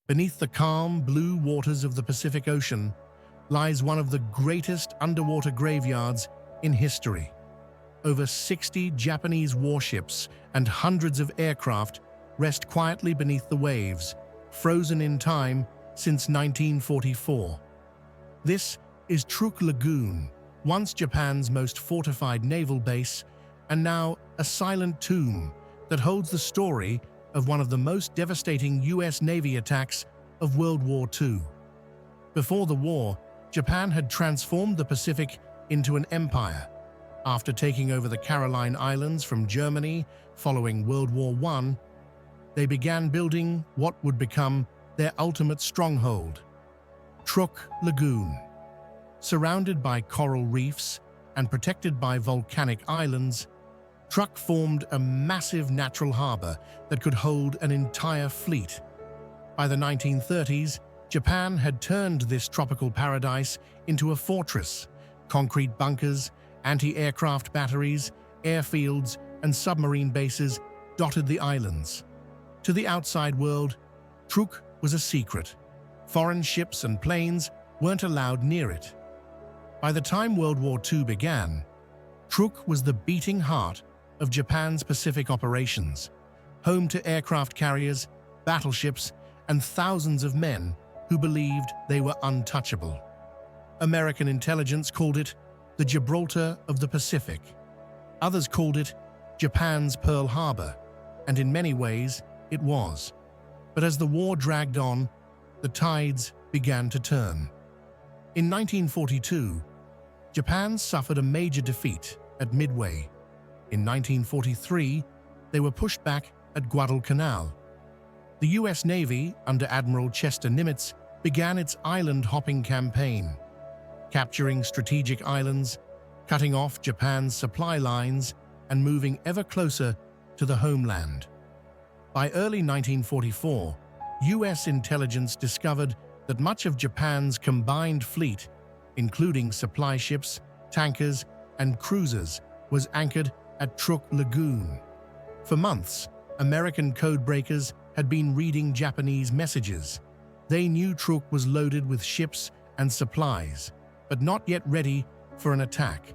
Beneath the calm blue waters of the Pacific Ocean lies one of the greatest underwater graveyards in history. Over 60 Japanese warships and hundreds of aircraft rest quietly beneath the waves, frozen in time since 1944. This is Truk Lagoon, once Japan's most fortified naval base, and now a silent tomb that holds the story of one of the most devastating US Navy attacks of World War II. Before the war, Japan had transformed the Pacific into an empire. After taking over the Caroline Islands from Germany following World War I, they began building what would become their ultimate stronghold, Truk Lagoon. Surrounded by coral reefs and protected by volcanic islands, Truk formed a massive natural harbor that could hold an entire fleet. By the 1930s, Japan had turned this tropical paradise into a fortress. Concrete bunkers, anti-aircraft batteries, airfields, and submarine bases dotted the islands. To the outside world, Truk was a secret. Foreign ships and planes weren't allowed near it. By the time World War II began, Truk was the beating heart of Japan's Pacific operations, home to aircraft carriers, battleships, and thousands of men who believed they were untouchable. American intelligence called it the Gibraltar of the Pacific. Others called it Japan's Pearl Harbor, and in many ways it was. But as the war dragged on, the tides began to turn. In 1942, Japan suffered a major defeat at Midway. In 1943, they were pushed back at Guadalcanal. The US Navy, under Admiral Chester Nimitz, began its island-hopping campaign, capturing strategic islands, cutting off Japan's supply lines, and moving ever closer to the homeland. By early 1944, US intelligence discovered that much of Japan's combined fleet, including supply ships, tankers, and cruisers, was anchored at Truk Lagoon. For months, American codebreakers had been reading Japanese messages. They knew Truk was loaded with ships and supplies, but not yet ready for an attack.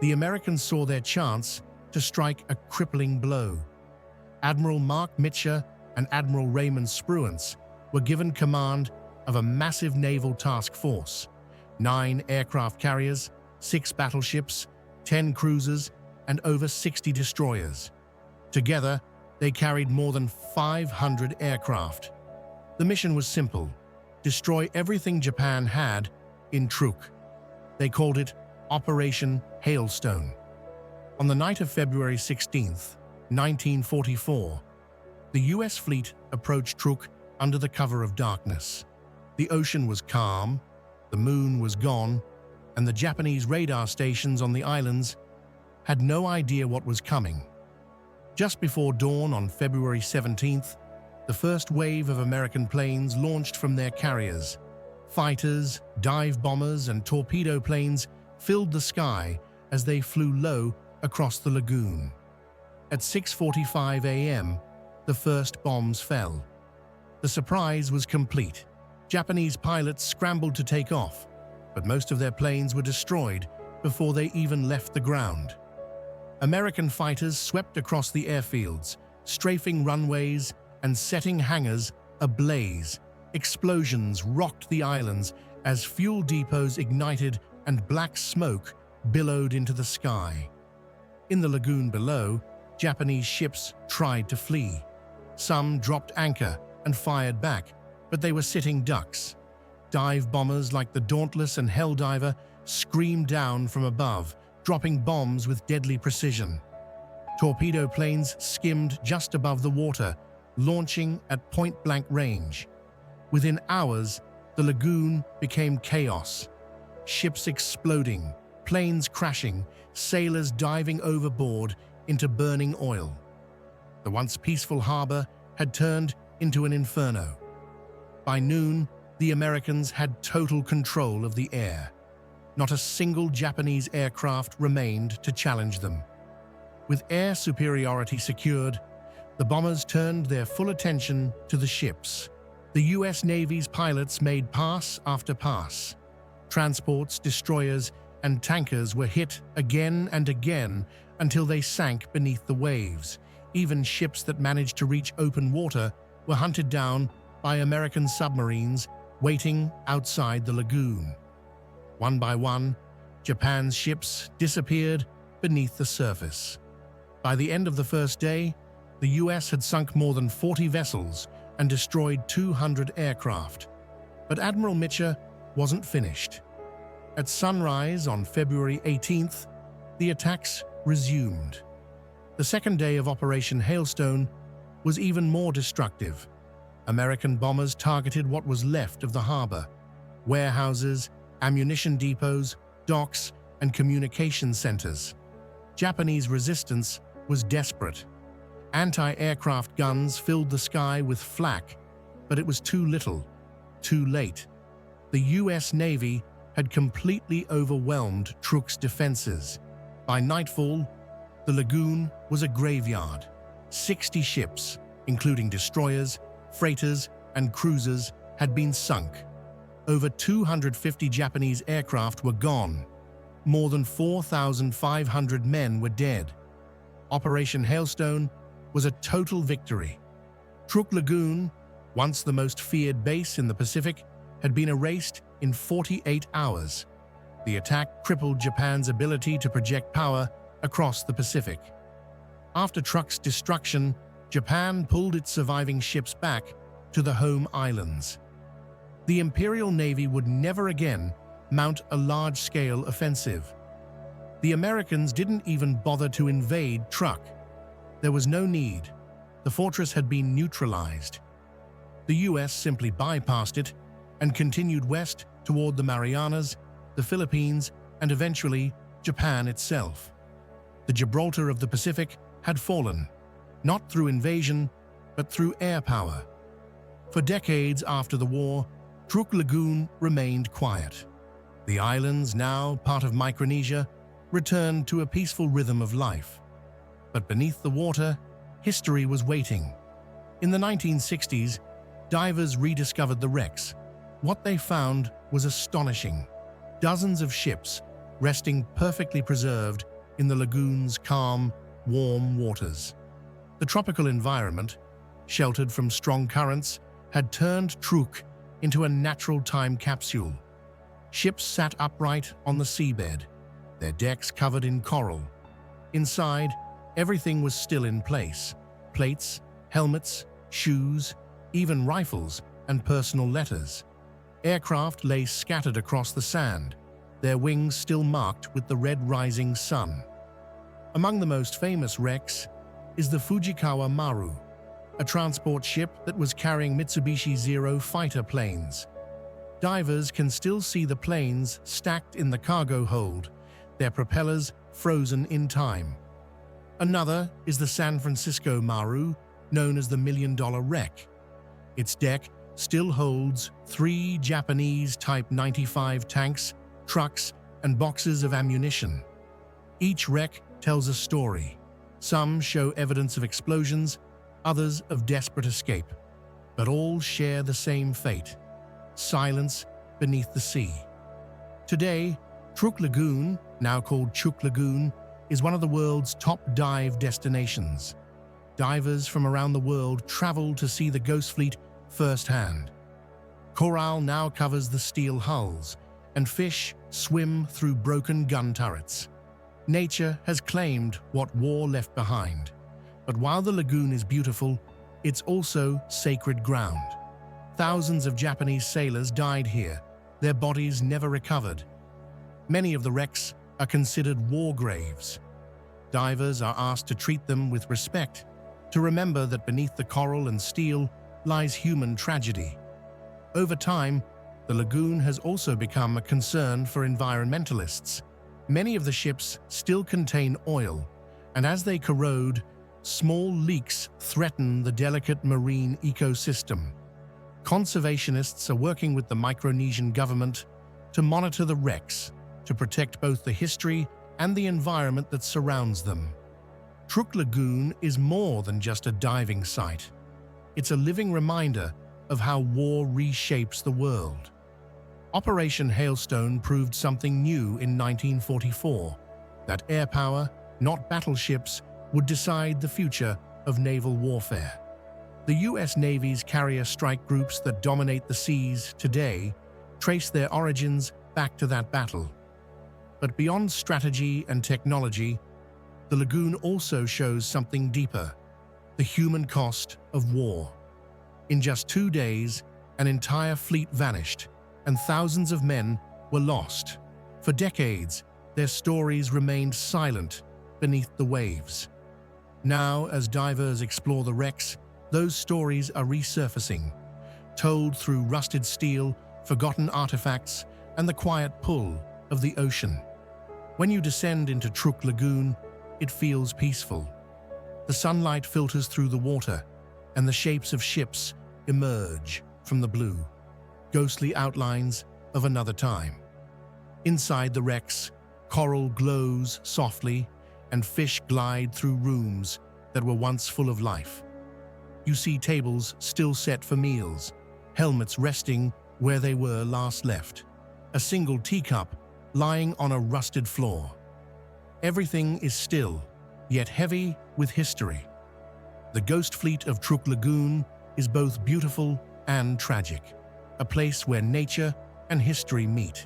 The Americans saw their chance to strike a crippling blow. Admiral Mark Mitcher and Admiral Raymond Spruance were given command of a massive naval task force: 9 aircraft carriers, 6 battleships, 10 cruisers, and over 60 destroyers. Together, they carried more than 500 aircraft. The mission was simple: destroy everything Japan had in Truk. They called it Operation Hailstone. On the night of February 16, 1944, the US fleet approached Truk under the cover of darkness. The ocean was calm, the moon was gone, and the Japanese radar stations on the islands had no idea what was coming. Just before dawn on February 17th, the first wave of American planes launched from their carriers. Fighters, dive bombers, and torpedo planes filled the sky as they flew low across the lagoon. At 6:45 a.m., the first bombs fell. The surprise was complete. Japanese pilots scrambled to take off, but most of their planes were destroyed before they even left the ground. American fighters swept across the airfields, strafing runways and setting hangars ablaze. Explosions rocked the islands as fuel depots ignited and black smoke billowed into the sky. In the lagoon below, Japanese ships tried to flee. Some dropped anchor and fired back, but they were sitting ducks. Dive bombers like the Dauntless and Helldiver screamed down from above, dropping bombs with deadly precision. Torpedo planes skimmed just above the water, launching at point-blank range. Within hours, the lagoon became chaos. Ships exploding, planes crashing, sailors diving overboard into burning oil. The once peaceful harbor had turned into an inferno. By noon, the Americans had total control of the air. Not a single Japanese aircraft remained to challenge them. With air superiority secured, the bombers turned their full attention to the ships. The US Navy's pilots made pass after pass. Transports, destroyers, and tankers were hit again and again until they sank beneath the waves. Even ships that managed to reach open water were hunted down by American submarines waiting outside the lagoon. One by one, Japan's ships disappeared beneath the surface. By the end of the first day, the US had sunk more than 40 vessels and destroyed 200 aircraft. But Admiral Mitchell wasn't finished. At sunrise on February 18th, the attacks resumed. The second day of Operation Hailstone was even more destructive. American bombers targeted what was left of the harbor: warehouses, ammunition depots, docks, and communication centers. Japanese resistance was desperate. Anti-aircraft guns filled the sky with flak, but it was too little, too late. The US Navy had completely overwhelmed Truk's defenses. By nightfall, the lagoon was a graveyard. 60 ships, including destroyers, freighters, and cruisers, had been sunk. Over 250 Japanese aircraft were gone. More than 4,500 men were dead. Operation Hailstone was a total victory. Truk Lagoon, once the most feared base in the Pacific, had been erased in 48 hours. The attack crippled Japan's ability to project power across the Pacific. After Truk's destruction, Japan pulled its surviving ships back to the home islands. The Imperial Navy would never again mount a large-scale offensive. The Americans didn't even bother to invade Truk. There was no need. The fortress had been neutralized. The US simply bypassed it and continued west toward the Marianas, the Philippines, and eventually Japan itself. The Gibraltar of the Pacific had fallen, not through invasion, but through air power. For decades after the war, Truk Lagoon remained quiet. The islands, now part of Micronesia, returned to a peaceful rhythm of life. But beneath the water, history was waiting. In the 1960s, divers rediscovered the wrecks. What they found was astonishing. Dozens of ships resting perfectly preserved in the lagoon's calm, warm waters. The tropical environment, sheltered from strong currents, had turned Truk into a natural time capsule. Ships sat upright on the seabed, their decks covered in coral. Inside, everything was still in place: plates, helmets, shoes, even rifles and personal letters. Aircraft lay scattered across the sand, their wings still marked with the red rising sun. Among the most famous wrecks is the Fujikawa Maru, a transport ship that was carrying Mitsubishi Zero fighter planes. Divers can still see the planes stacked in the cargo hold, their propellers frozen in time. Another is the San Francisco Maru, known as the $1 Million Wreck. Its deck still holds 3 Japanese Type 95 tanks, trucks, and boxes of ammunition. Each wreck tells a story. Some show evidence of explosions, others of desperate escape. But all share the same fate: silence beneath the sea. Today, Truk Lagoon, now called Truk Lagoon, is one of the world's top dive destinations. Divers from around the world travel to see the ghost fleet firsthand. Coral now covers the steel hulls, and fish swim through broken gun turrets. Nature has claimed what war left behind. But while the lagoon is beautiful, it's also sacred ground. Thousands of Japanese sailors died here, their bodies never recovered. Many of the wrecks are considered war graves. Divers are asked to treat them with respect, to remember that beneath the coral and steel lies human tragedy. Over time, the lagoon has also become a concern for environmentalists. Many of the ships still contain oil, and as they corrode, small leaks threaten the delicate marine ecosystem. Conservationists are working with the Micronesian government to monitor the wrecks, to protect both the history and the environment that surrounds them. Truk Lagoon is more than just a diving site. It's a living reminder of how war reshapes the world. Operation Hailstone proved something new in 1944, that air power, not battleships, would decide the future of naval warfare. The U.S. Navy's carrier strike groups that dominate the seas today trace their origins back to that battle. But beyond strategy and technology, the lagoon also shows something deeper: the human cost of war. In just 2 days, an entire fleet vanished, and thousands of men were lost. For decades, their stories remained silent beneath the waves. Now, as divers explore the wrecks, those stories are resurfacing, told through rusted steel, forgotten artifacts, and the quiet pull of the ocean. When you descend into Truk Lagoon, it feels peaceful. The sunlight filters through the water, and the shapes of ships emerge from the blue, ghostly outlines of another time. Inside the wrecks, coral glows softly, and fish glide through rooms that were once full of life. You see tables still set for meals, helmets resting where they were last left, a single teacup lying on a rusted floor. Everything is still, yet heavy with history. The ghost fleet of Truk Lagoon is both beautiful and tragic, a place where nature and history meet.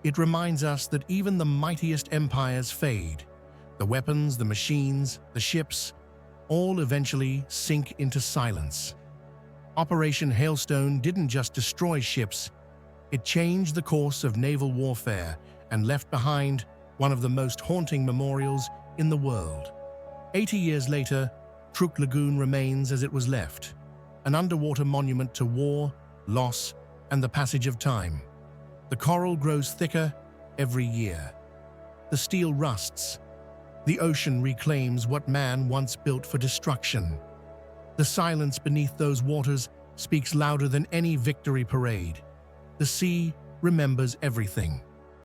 It reminds us that even the mightiest empires fade. The weapons, the machines, the ships, all eventually sink into silence. Operation Hailstone didn't just destroy ships, it changed the course of naval warfare and left behind one of the most haunting memorials in the world. 80 years later, Truk Lagoon remains as it was left, an underwater monument to war, loss, and the passage of time. The coral grows thicker every year. The steel rusts. The ocean reclaims what man once built for destruction. The silence beneath those waters speaks louder than any victory parade. The sea remembers everything.